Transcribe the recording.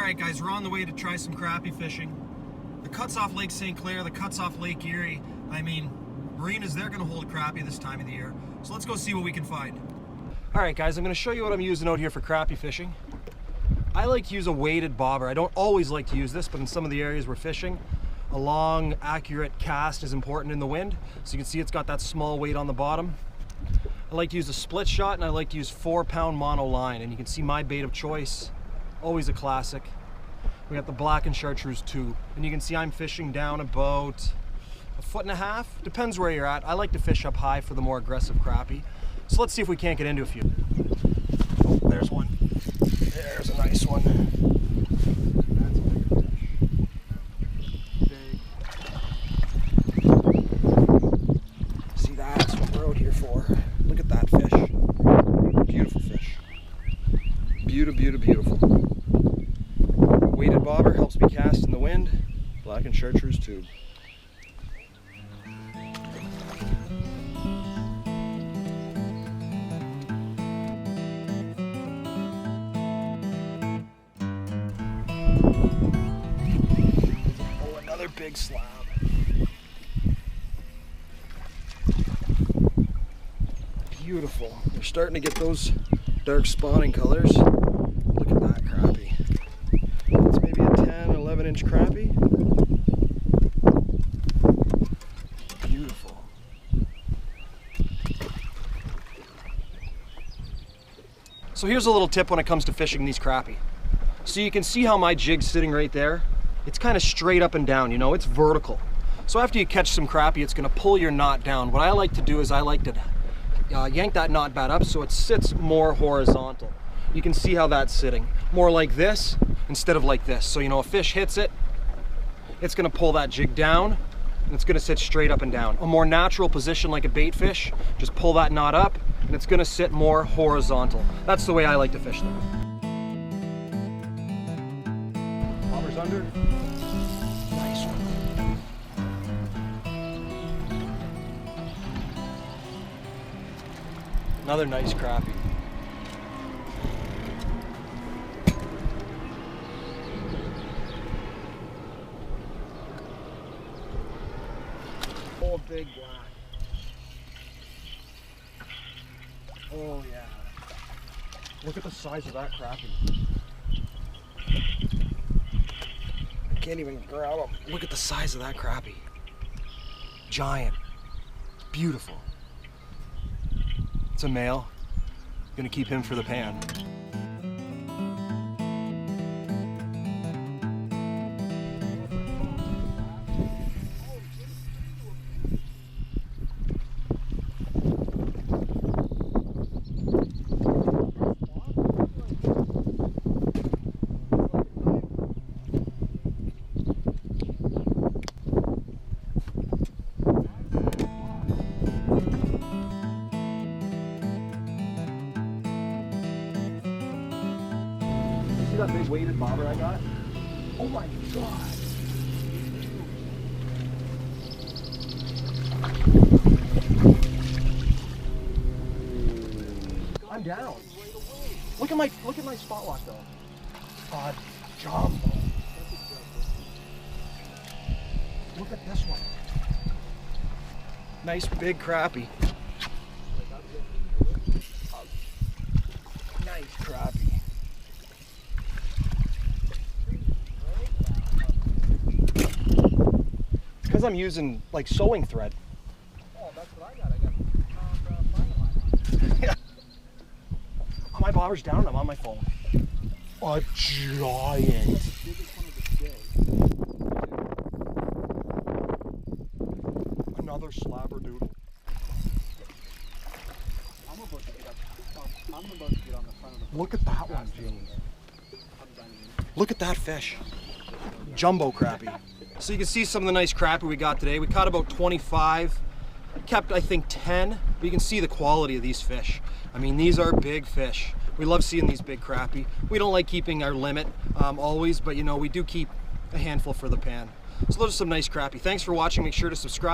Alright guys, we're on the way to try some crappie fishing. The cuts off Lake St. Clair, the cuts off Lake Erie. I mean, marinas, they're going to hold crappie this time of the year. So let's go see what we can find. Alright guys, I'm going to show you what I'm using out here for crappie fishing. I like to use a weighted bobber. I don't always like to use this, but in some of the areas we're fishing, a long, accurate cast is important in the wind. So you can see it's got that small weight on the bottom. I like to use a split shot, and I like to use 4-pound mono line, and you can see my bait of choice. Always a classic. We got the black and chartreuse tube, and you can see I'm fishing down about 1.5 feet. Depends where you're at. I like to fish up high for the more aggressive crappie. So let's see if we can't get into a few. Oh, there's one. There's a nice one. That's a big. See, that's what we're out here for. Look at that fish. Beautiful fish. Beautiful. Weighted bobber helps me cast in the wind. Black and chartreuse tube. Oh, another big slab. Beautiful. They're starting to get those dark spawning colors. Look at that crappie. It's maybe a 10, 11-inch crappie. Beautiful. So here's a little tip when it comes to fishing these crappie. So you can see how my jig's sitting right there. It's kind of straight up and down, you know, it's vertical. So after you catch some crappie, it's going to pull your knot down. What I like to do is I like to yank that knot bat up so it sits more horizontal. You can see how that's sitting. More like this instead of like this. So, you know, a fish hits it, it's going to pull that jig down, and it's going to sit straight up and down. A more natural position like a bait fish, just pull that knot up, and it's going to sit more horizontal. That's the way I like to fish them. Bobber's under. Nice one. Another nice crappie. Oh, big black. Oh yeah. Look at the size of that crappie. I can't even grab him. Look at the size of that crappie. Giant. Beautiful. It's a male. Gonna keep him for the pan. See that big weighted bobber I got? Oh my god! I'm down. Look at my spot lock though. God, jumbo. Look at this one. Nice big crappie. Nice crappie. Because I'm using like sewing thread. Oh, that's what I got. I got fine line. Yeah. Oh, my bobber's down and I'm on my phone. A giant. Another slabber, dude. I'm about to get up. I'm about to get on the front of the. Look at that one, James. Look at that fish. Jumbo crappie. So you can see some of the nice crappie we got today. We caught about 25, kept I think 10, but you can see the quality of these fish. I mean, these are big fish. We love seeing these big crappie. We don't like keeping our limit always, but you know, we do keep a handful for the pan. So those are some nice crappie. Thanks for watching. Make sure to subscribe.